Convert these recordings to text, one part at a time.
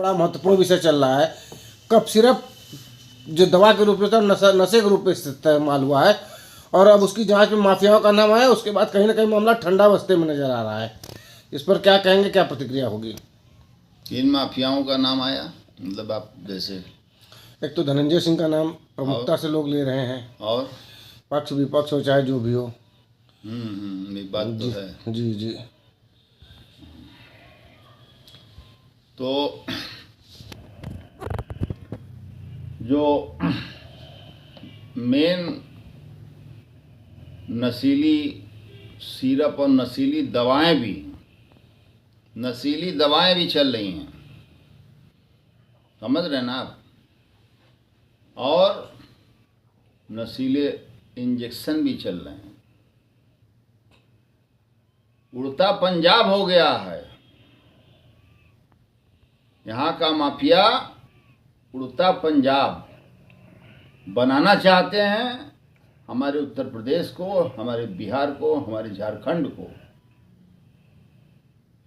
बड़ा महत्वपूर्ण विषय चल रहा है। कफ सिरप जो दवा के रूप में था, नशे के रूप में इस्तेमाल हुआ है, और अब उसकी जांच में माफियाओं का नाम आया। उसके बाद कहीं ना कहीं मामला ठंडा बस्ते में नजर आ रहा है। इस पर क्या कहेंगे, क्या प्रतिक्रिया होगी? किन माफियाओं का नाम आया, मतलब आप जैसे? एक तो धनंजय सिंह का नाम प्रमुखता से लोग ले रहे हैं, और पक्ष विपक्ष हो चाहे जो भी हो। ये बात तो है। जी जी। तो जो मेन नशीली सिरप और नशीली दवाएं भी चल रही हैं, समझ रहे हैं ना आप? और नशीले इंजेक्शन भी चल रहे हैं। उड़ता पंजाब हो गया है यहाँ का माफिया। उड़ता पंजाब बनाना चाहते हैं हमारे उत्तर प्रदेश को, हमारे बिहार को, हमारे झारखंड को,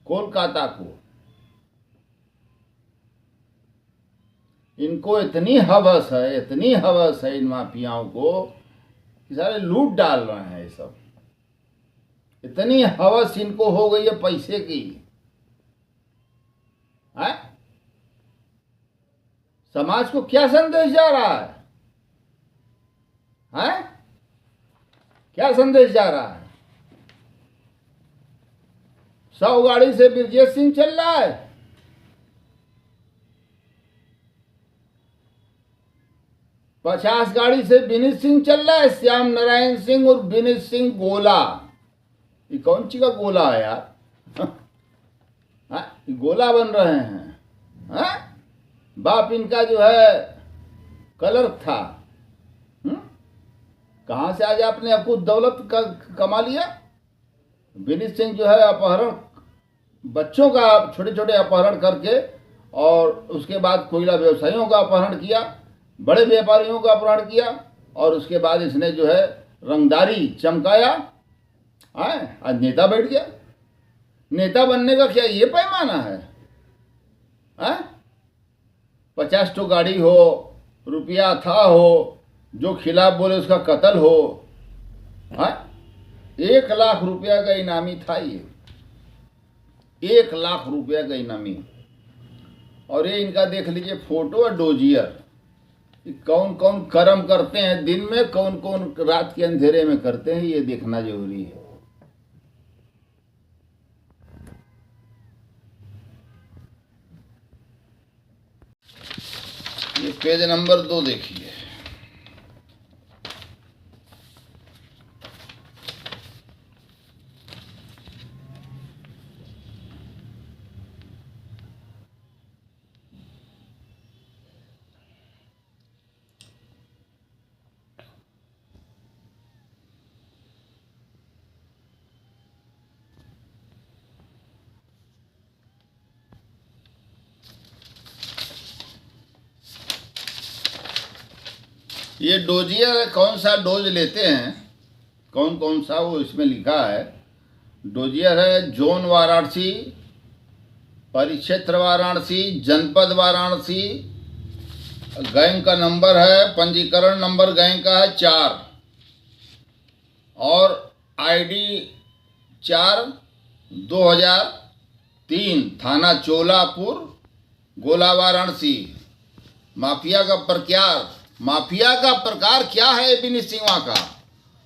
कोलकाता को। इनको इतनी हवस है इन माफियाओं को कि सारे लूट डाल रहे हैं ये सब। इतनी हवस इनको हो गई है पैसे की, है? समाज को क्या संदेश जा रहा है? हैं? क्या संदेश जा रहा है? 100 गाड़ी से ब्रजेश सिंह चल रहा है, 50 गाड़ी से विनीत सिंह चल रहा है, श्याम नारायण सिंह और विनीत सिंह गोला। ये कौन सी का गोला है यार? ये गोला बन रहे हैं। बाप इनका जो है क्लर्क था। कहां से आज आपने आपको दौलत का कमा लिया? विनीत सिंह जो है अपहरण, बच्चों का छोटे छोटे अपहरण करके, और उसके बाद कोयला व्यवसायियों का अपहरण किया, बड़े व्यापारियों का अपहरण किया, और उसके बाद इसने जो है रंगदारी चमकाया। आज नेता बैठ गया। नेता बनने का क्या ये पैमाना है? 50 तो गाड़ी हो, रुपया था हो, जो खिलाफ बोले उसका कत्ल हो। 1 लाख रुपया का इनामी था ये, 1 लाख रुपया का इनामी। और ये इनका देख लीजिए फोटो और डोजियर। कौन कौन कर्म करते हैं दिन में, कौन कौन रात के अंधेरे में करते हैं, ये देखना जरूरी है। ये पेज नंबर 2 देखिए। ये डोजियर कौन सा डोज लेते हैं, कौन कौन सा, वो इसमें लिखा है। डोजियर है जोन वाराणसी, परिक्षेत्र वाराणसी, जनपद वाराणसी। गैंग का नंबर है, पंजीकरण नंबर गैंग का है 4, और ID 4/2003, थाना चोलापुर, गोला, वाराणसी। माफिया का प्रकार क्या है विनीत सिंह का?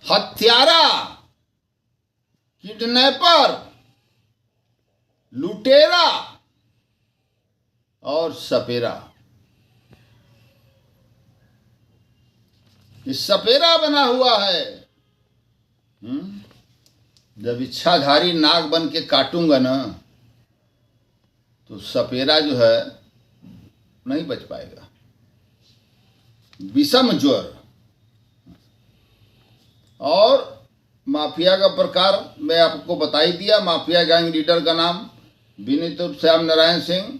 हत्यारा, किडनैपर, लुटेरा और सपेरा। इस सपेरा बना हुआ है। जब इच्छाधारी नाग बन के काटूंगा ना, तो सपेरा जो है नहीं बच पाएगा। विषम ज्वर। और माफिया का प्रकार मैं आपको बता ही दिया। माफिया गैंग लीडर का नाम विनीत उर्फ श्याम नारायण सिंह,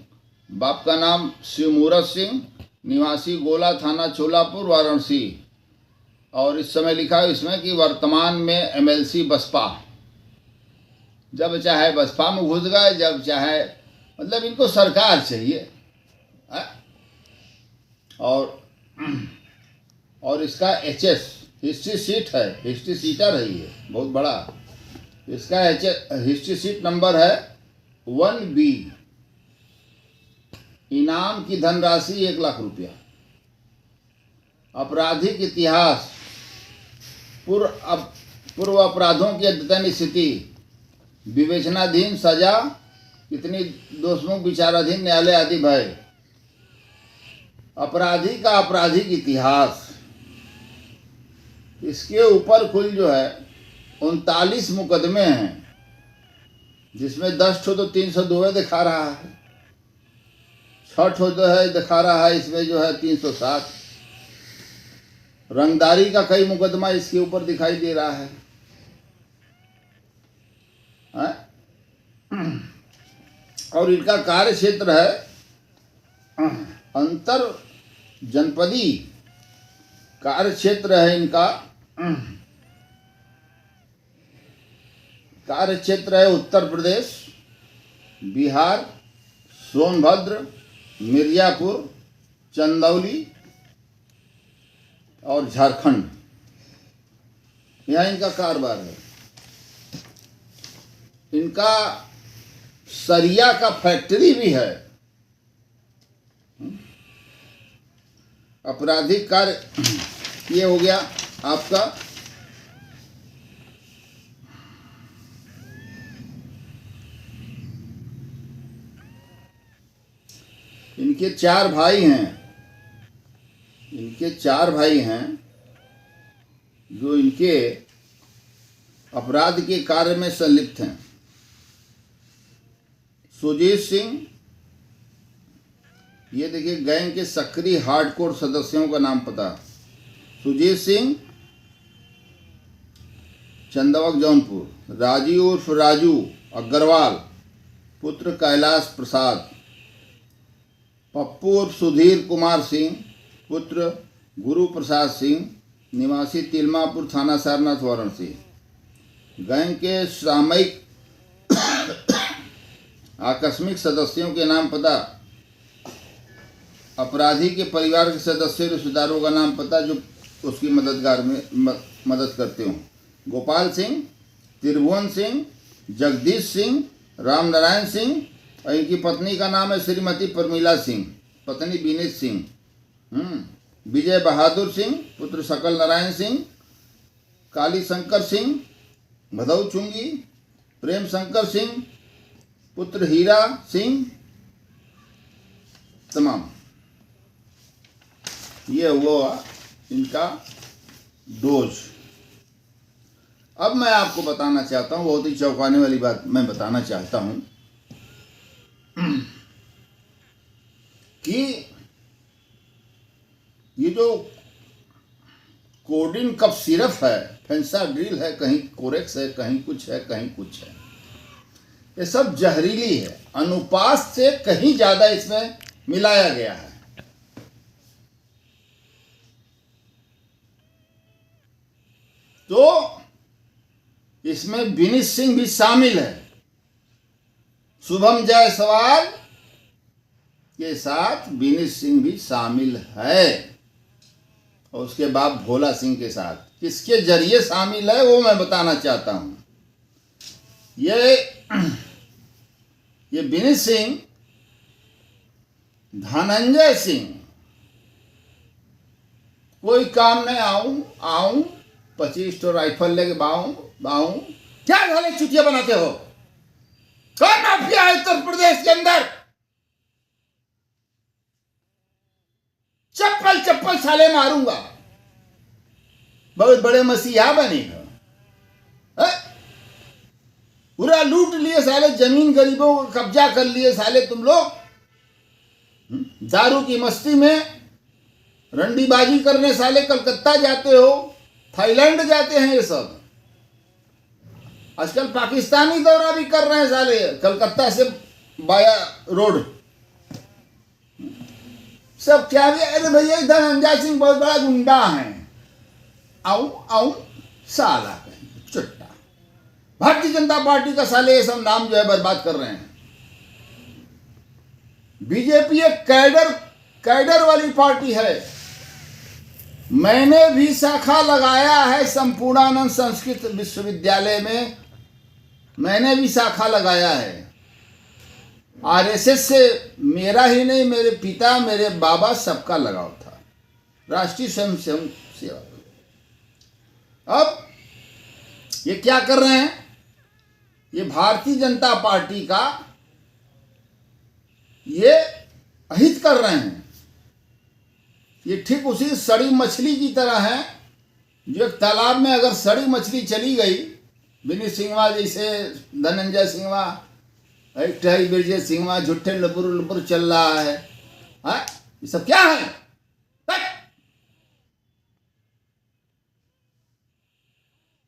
बाप का नाम शिवमूरत सिंह, निवासी गोला, थाना चोलापुर, वाराणसी। और इस समय लिखा है इसमें कि वर्तमान में MLC बसपा। जब चाहे बसपा में घुस गए, जब चाहे, मतलब इनको सरकार चाहिए। है? और इसका HS हिस्ट्री सीट है, हिस्ट्री सीटर है ये बहुत बड़ा। इसका हिस्ट्री सीट नंबर है 1B। इनाम की धनराशि 1 लाख रुपया। आपराधिक इतिहास, पूर्व अपराधों की अद्यतन स्थिति, विवेचनाधीन सजा, कितनी दोषमुख विचाराधीन न्यायालय आदि भय। अपराधी का आपराधिक इतिहास, इसके ऊपर कुल जो है 39 मुकदमे हैं, जिसमें 10 ठो तो 302 दिखा रहा है, 6 ठो जो है दिखा रहा है इसमें जो है 307। रंगदारी का कई मुकदमा इसके ऊपर दिखाई दे रहा है। और इनका कार्य क्षेत्र है अंतर जनपदी कार्य क्षेत्र है इनका। कार्य क्षेत्र है उत्तर प्रदेश, बिहार, सोनभद्र, मिर्जापुर, चंदौली और झारखंड। यहाँ इनका कारोबार है। इनका सरिया का फैक्ट्री भी है। आपराधिक कार्य ये हो गया आपका। इनके 4 भाई हैं। इनके 4 भाई हैं जो इनके अपराध के कार्य में संलिप्त हैं। सुजीत सिंह, ये देखिए गैंग के सक्रिय हार्डकोर सदस्यों का नाम पता। सुजीत सिंह, चंदवक जौनपुर। राजीव उर्फ राजू अग्रवाल, पुत्र कैलाश प्रसाद। पप्पू उर्फ सुधीर कुमार सिंह, पुत्र गुरु प्रसाद सिंह, निवासी तिलमापुर थाना सारनाथ वाराणसी। गैंग के सामयिक आकस्मिक सदस्यों के नाम पता। अपराधी के परिवार के सदस्यों रिश्तेदारों का नाम पता जो उसकी मददगार में मदद करते हों। गोपाल सिंह, त्रिभुवन सिंह, जगदीश सिंह, रामनारायण सिंह और इनकी पत्नी का नाम है श्रीमती परमीला सिंह, पत्नी विनीत सिंह। विजय बहादुर सिंह, पुत्र सकल नारायण सिंह। काली शंकर सिंह, भदौ चुंगी। प्रेम शंकर सिंह, पुत्र हीरा सिंह। तमाम ये हुआ इनका डोज। अब मैं आपको बताना चाहता हूं, बहुत ही चौंकाने वाली बात मैं बताना चाहता हूं कि ये जो कोडिन कफ सिरप है, फेंसाड्रिल है, कहीं कोरेक्स है, कहीं कुछ है, कहीं कुछ है, ये सब जहरीली है। अनुपात से कहीं ज्यादा इसमें मिलाया गया है। तो इसमें विनीत सिंह भी शामिल है। शुभम जायसवाल के साथ विनीत सिंह भी शामिल है और उसके बाप भोला सिंह के साथ। किसके जरिए शामिल है वो मैं बताना चाहता हूं। ये विनीत सिंह धनंजय सिंह, कोई काम नहीं, आऊं 25 तो राइफल लेके बाऊं। क्या झाले चुटिया बनाते हो? कौन माफिया है उत्तर प्रदेश के अंदर? चप्पल चप्पल साले मारूंगा। बहुत बड़े मसीहा बनेगा। पूरा लूट लिए साले, जमीन गरीबों को कब्जा कर लिए साले तुम लोग। दारू की मस्ती में रंडीबाजी करने साले कलकत्ता जाते हो, थाईलैंड जाते हैं ये सब। आजकल पाकिस्तानी दौरा भी कर रहे हैं साले, कलकत्ता से बाया रोड। सब क्या भी, अरे भैया धनंजय सिंह बहुत बड़ा गुंडा है। आऊं साला कहीं चुट्टा। भारतीय जनता पार्टी का साले ये सब नाम जो है बर्बाद कर रहे हैं। बीजेपी एक कैडर वाली पार्टी है। मैंने भी शाखा लगाया है संपूर्णानंद संस्कृत विश्वविद्यालय में, मैंने भी शाखा लगाया है। आरएसएस से मेरा ही नहीं, मेरे पिता, मेरे बाबा, सबका लगाव था, राष्ट्रीय स्वयंसेवक सेवा। अब ये क्या कर रहे हैं, ये भारतीय जनता पार्टी का ये अहित कर रहे हैं। ये ठीक उसी सड़ी मछली की तरह है जो एक तालाब में अगर सड़ी मछली चली गई, विनीत सिंहवा जैसे, धनंजय सिंहवा, एक ब्रजेश सिंहवा, झूठे लपुर चल रहा है। हाँ, ये सब क्या है?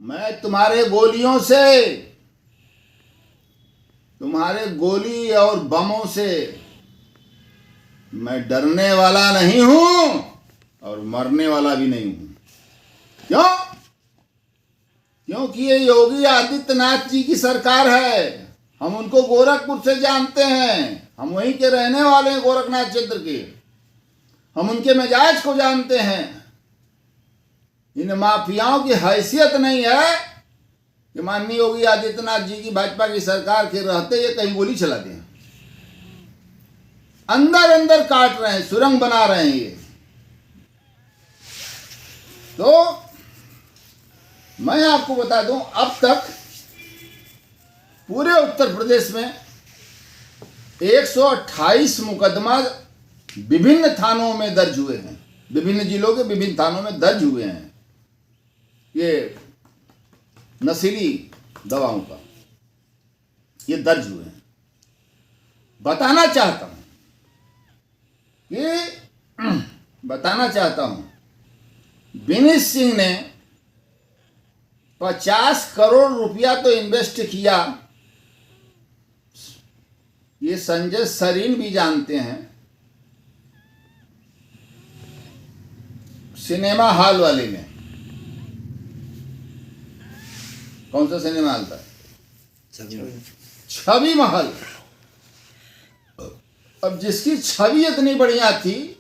मैं तुम्हारे गोलियों से, तुम्हारे गोली और बमों से मैं डरने वाला नहीं हूं और मरने वाला भी नहीं हूं। क्यों? क्योंकि ये योगी आदित्यनाथ जी की सरकार है। हम उनको गोरखपुर से जानते हैं, हम वहीं के रहने वाले हैं, गोरखनाथ क्षेत्र के। हम उनके मिजाज को जानते हैं। इन माफियाओं की हैसियत नहीं है कि माननीय योगी आदित्यनाथ जी की भाजपा की सरकार के रहते ये कहीं गोली चला दें। अंदर अंदर काट रहे हैं, सुरंग बना रहे हैं ये। तो मैं आपको बता दूं, अब तक पूरे उत्तर प्रदेश में 128 मुकदमा विभिन्न थानों में दर्ज हुए हैं, विभिन्न जिलों के विभिन्न थानों में दर्ज हुए हैं। ये नशीली दवाओं का ये दर्ज हुए हैं। बताना चाहता हूं विनीत सिंह ने 50 करोड़ रुपया तो इन्वेस्ट किया, ये संजय सरीन भी जानते हैं, सिनेमा हॉल वाले में। कौन सा सिनेमा हॉल था? छवि महल। अब जिसकी छवि इतनी बढ़िया थी,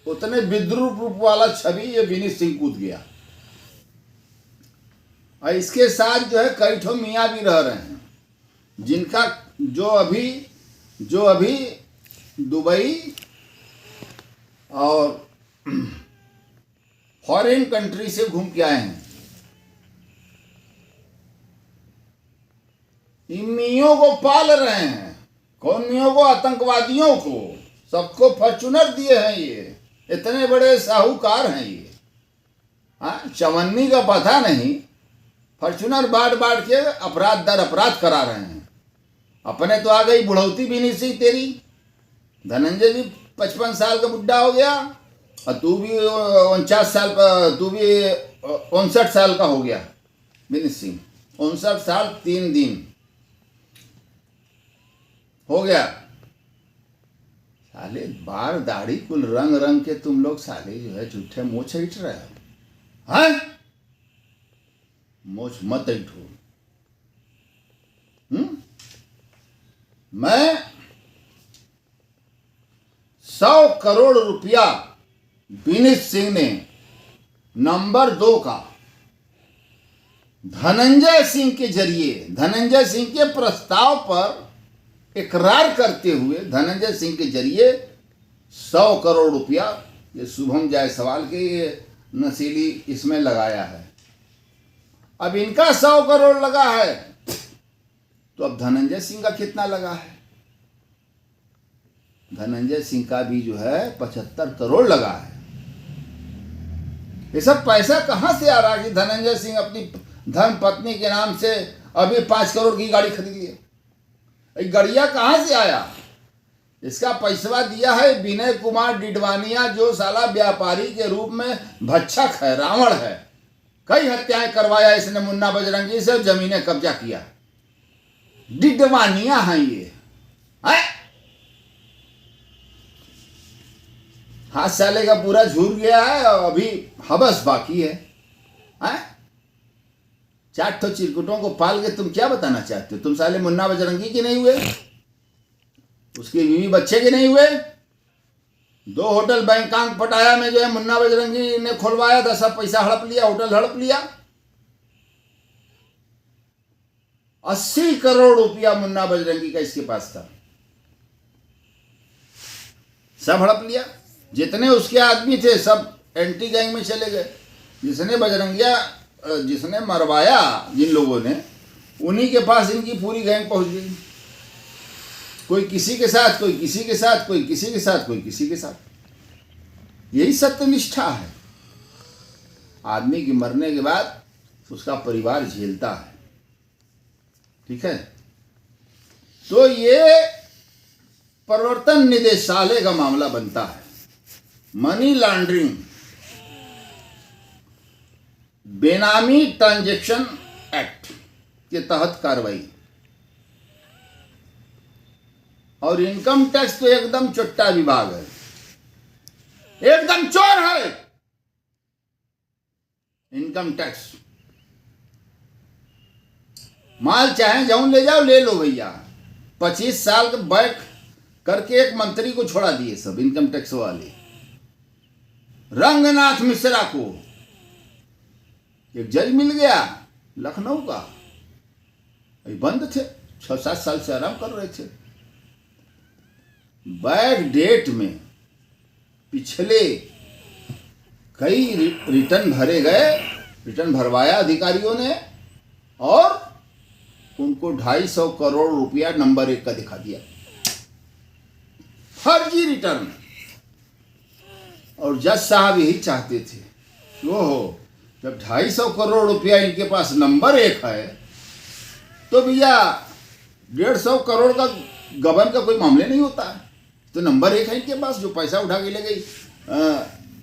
उतने विद्रूप रूप वाला छवि ये विनीत सिंह कूद गया। और इसके साथ जो है कई ठो मियाँ भी रह रहे हैं, जिनका जो अभी दुबई और फॉरेन कंट्री से घूम के आए हैं। इन मियों को पाल रहे हैं। कौन मियों को? आतंकवादियों को। सबको फॉर्चूनर दिए हैं ये, इतने बड़े साहूकार हैं ये। हाँ, चवन्नी का पता नहीं, फॉर्चूनर बांट के अपराध दर अपराध करा रहे हैं। अपने तो आ गई बुढ़ौती विनीत सिंह तेरी। धनंजय भी 55 साल का बुढ़ा हो गया और तू भी 59 साल का, तू भी 59 साल का हो गया विनीत सिंह। 59 साल 3 दिन हो गया। साले बाल दाढ़ी कुल रंग रंग के तुम लोग साले जो है झूठे मोछ हिट रहे हो। हाँ, मोछ मत हिटो। मैं 100 करोड़ रुपया विनीत सिंह ने नंबर 2 का धनंजय सिंह के जरिए, धनंजय सिंह के प्रस्ताव पर इकरार करते हुए धनंजय सिंह के जरिए 100 करोड़ रुपया ये शुभम जायसवाल के ये नशीली इसमें लगाया है। अब इनका 100 करोड़ लगा है, तो अब धनंजय सिंह का कितना लगा है? धनंजय सिंह का भी जो है 75 करोड़ लगा है। ये सब पैसा कहां से आ रहा है कि धनंजय सिंह अपनी धर्म पत्नी के नाम से अभी 5 करोड़ की गाड़ी खरीदी है? गड़िया कहां से आया? इसका पैसा दिया है विनय कुमार डिडवानिया, जो साला व्यापारी के रूप में भक्षक है, रावण है। कई हत्याएं करवाया इसने मुन्ना बजरंगी से, जमीनें कब्जा किया। डिडवानिया है ये है? हाथ साले का पूरा झूर गया है और अभी हबस बाकी है। 4 ठो चिरकुटों को पाल के तुम क्या बताना चाहते हो? तुम साले मुन्ना बजरंगी के नहीं हुए? उसके बीवी बच्चे के नहीं हुए। 2 होटल बैंकॉक पटाया में जो है मुन्ना बजरंगी ने खुलवाया था, सब पैसा हड़प लिया, होटल हड़प लिया। 80 करोड़ रुपया मुन्ना बजरंगी का इसके पास था, सब हड़प लिया। जितने उसके आदमी थे सब एंटी गैंग में चले गए। जिसने मरवाया जिन लोगों ने, उन्हीं के पास इनकी पूरी गैंग पहुंच गई। कोई किसी के साथ, कोई किसी के साथ, कोई किसी के साथ, कोई किसी के साथ। यही सत्यनिष्ठा है। आदमी के मरने के बाद उसका परिवार झेलता है, ठीक है। तो ये प्रवर्तन निदेशालय का मामला बनता है। मनी लॉन्ड्रिंग, बेनामी ट्रांजैक्शन एक्ट के तहत कार्रवाई। और इनकम टैक्स तो एकदम चुट्टा विभाग है, एकदम चोर है इनकम टैक्स। माल चाहे जाऊं ले जाओ, ले लो भैया। 25 साल का बैक करके एक मंत्री को छोड़ा दिए सब इनकम टैक्स वाले। रंगनाथ मिश्रा को एक जज मिल गया लखनऊ का, बंद थे, 6-7 साल से आराम कर रहे थे। बैक डेट में पिछले कई रिटर्न भरे गए, रिटर्न भरवाया अधिकारियों ने, और उनको 250 करोड़ रुपया नंबर 1 का दिखा दिया, फर्जी रिटर्न। और जज साहब यही चाहते थे, ओहो जब 250 करोड़ रुपया इनके पास नंबर 1 है, तो भैया 150 करोड़ का गबन का कोई मामले नहीं होता है। तो नंबर 1 है इनके पास, जो पैसा उठा के ले गई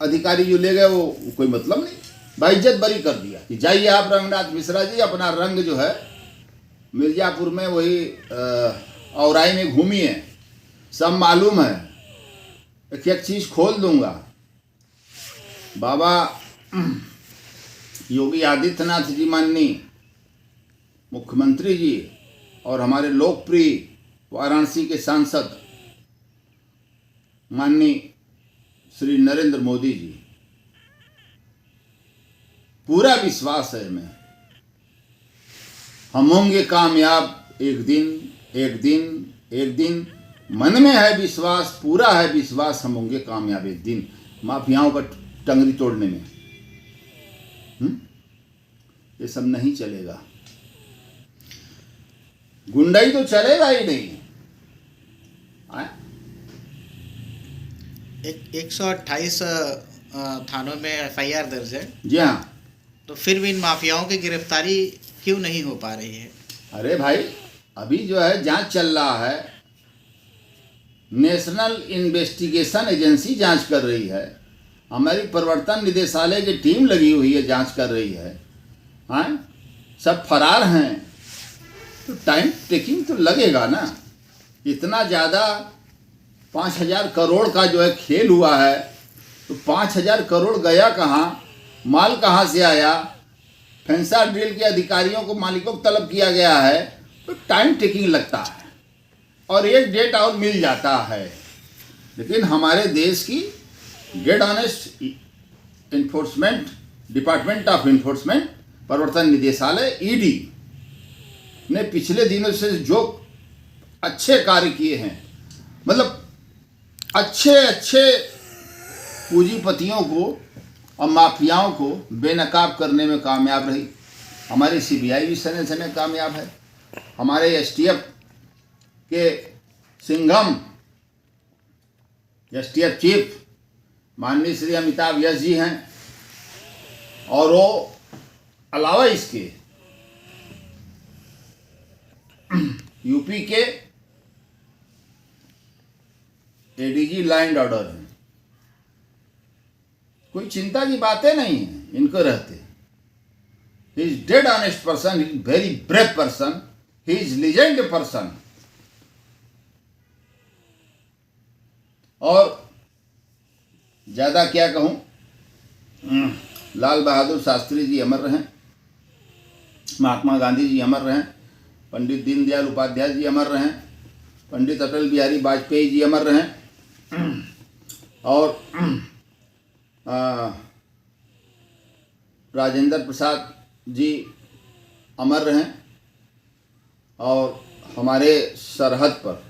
अधिकारी जो ले गए वो कोई मतलब नहीं। बाइज्जत बरी कर दिया कि जाइए आप रंगनाथ मिश्रा जी, अपना रंग जो है मिर्जापुर में वही औराई में घूमिए, सब मालूम है, एक एक चीज़ खोल दूंगा। बाबा योगी आदित्यनाथ जी माननीय मुख्यमंत्री जी और हमारे लोकप्रिय वाराणसी के सांसद माननीय श्री नरेंद्र मोदी जी, पूरा विश्वास है हमें, हम होंगे कामयाब एक दिन, एक दिन, एक दिन। मन में है विश्वास, पूरा है विश्वास, हम होंगे कामयाब एक दिन माफियाओं का टंगरी तोड़ने में। ये सब नहीं चलेगा, गुंडाई तो चलेगा ही नहीं। 128 थानों में FIR दर्ज है। जी हाँ। तो फिर भी इन माफियाओं की गिरफ्तारी क्यों नहीं हो पा रही है? अरे भाई, अभी जो है जांच चल रहा है, नेशनल इन्वेस्टिगेशन एजेंसी जांच कर रही है, हमारी प्रवर्तन निदेशालय की टीम लगी हुई है, जांच कर रही है। हाँ, सब फरार हैं, तो टाइम टेकिंग तो लगेगा ना। इतना ज़्यादा 5000 करोड़ का जो है खेल हुआ है, तो 5000 करोड़ गया कहाँ, माल कहाँ से आया, फेंसा ड्रिल के अधिकारियों को, मालिकों को तलब किया गया है, तो टाइम टेकिंग लगता है और एक डेट और मिल जाता है। लेकिन हमारे देश की dead honest enforcement, department of enforcement, प्रवर्तन निदेशालय ED ने पिछले दिनों से जो अच्छे कार्य किए हैं, मतलब अच्छे पूंजीपतियों को और माफियाओं को बेनकाब करने में कामयाब रही। हमारी CBI भी सने सने कामयाब है। हमारे STF के सिंघम, STF चीफ माननीय श्री अमिताभ यश जी हैं, और वो अलावा इसके यूपी के ADG लैंड ऑर्डर है। कोई चिंता की बातें नहीं है इनको रहते। He is dead honest person, he is very brave person, he is legend person. और ज्यादा क्या कहूं, लाल बहादुर शास्त्री जी अमर रहें, महात्मा गांधी जी अमर रहें, पंडित दीनदयाल उपाध्याय जी अमर रहें, पंडित अटल बिहारी वाजपेयी जी अमर रहें और राजेंद्र प्रसाद जी अमर रहें और हमारे सरहद पर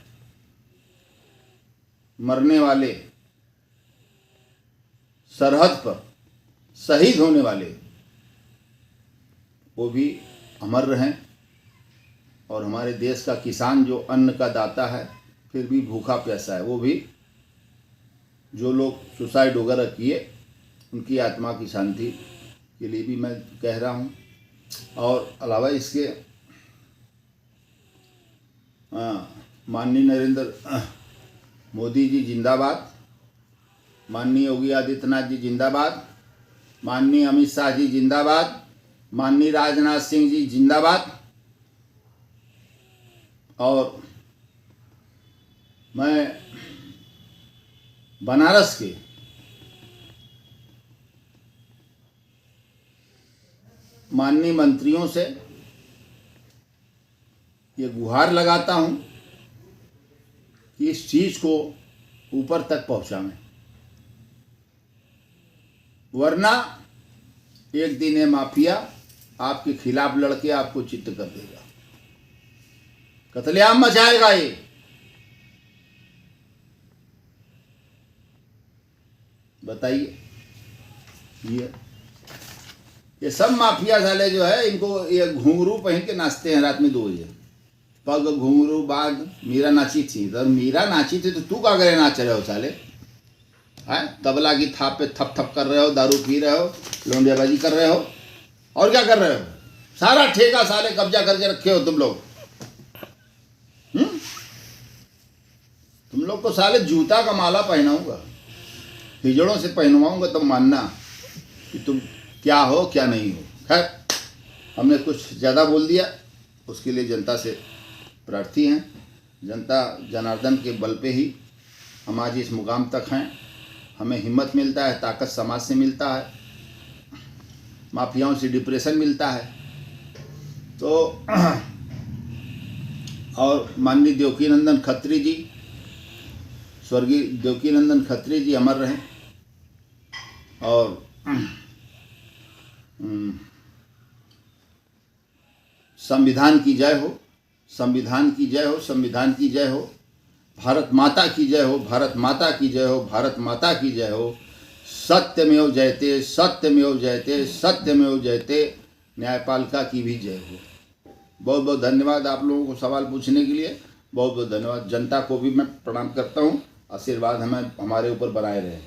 मरने वाले, सरहद पर शहीद होने वाले वो भी अमर रहें और हमारे देश का किसान जो अन्न का दाता है फिर भी भूखा प्यासा है, वो भी, जो लोग सुसाइड वगैरह किए उनकी आत्मा की शांति के लिए भी मैं कह रहा हूँ। और अलावा इसके माननीय नरेंद्र मोदी जी जिंदाबाद, माननीय योगी आदित्यनाथ जी जिंदाबाद, माननीय अमित शाह जी जिंदाबाद, माननीय राजनाथ सिंह जी जिंदाबाद। और मैं बनारस के माननीय मंत्रियों से ये गुहार लगाता हूं कि इस चीज को ऊपर तक पहुंचाएं, वरना एक दिन ये माफिया आपके खिलाफ लड़के आपको चित्त कर देगा, कत्लेआम मचाएगा। ये बताइए, ये सब माफिया साले जो है, इनको ये घुंघरू पहन के नाचते हैं रात में 2 बजे, पग घुंघरू बाग। मीरा नाची थी, तो मीरा नाची थी तो तू क्या करे नाच रहे हो साले? हैं, तबला की थाप पे थप थप कर रहे हो, दारू पी रहे हो, लौंडियाबाजी कर रहे हो, और क्या कर रहे हो? सारा ठेका साले कब्जा करके रखे हो तुम लोग। तुम लोग को साले जूता का माला पहनाऊंगा, हिजड़ों से पहनवाऊंगा, तब मानना कि तुम क्या हो क्या नहीं हो। खैर, हमने कुछ ज़्यादा बोल दिया, उसके लिए जनता से प्रार्थी हैं। जनता जनार्दन के बल पे ही हम आज इस मुकाम तक हैं। हमें हिम्मत मिलता है, ताकत समाज से मिलता है, माफियाओं से डिप्रेशन मिलता है। तो और माननीय देवकीनंदन खत्री जी, स्वर्गीय देवकीनंदन खत्री जी अमर रहें। और संविधान की जय हो, संविधान की जय हो, संविधान की जय हो, भारत माता की जय हो, भारत माता की जय हो, भारत माता की जय हो। सत्यमेव जयते, सत्यमेव जयते, सत्यमेव जयते। न्यायपालिका की भी जय हो। बहुत बहुत धन्यवाद आप लोगों को सवाल पूछने के लिए, बहुत बहुत धन्यवाद। जनता को भी मैं प्रणाम करता हूँ। आशीर्वाद हमें हमारे ऊपर बनाए रहे।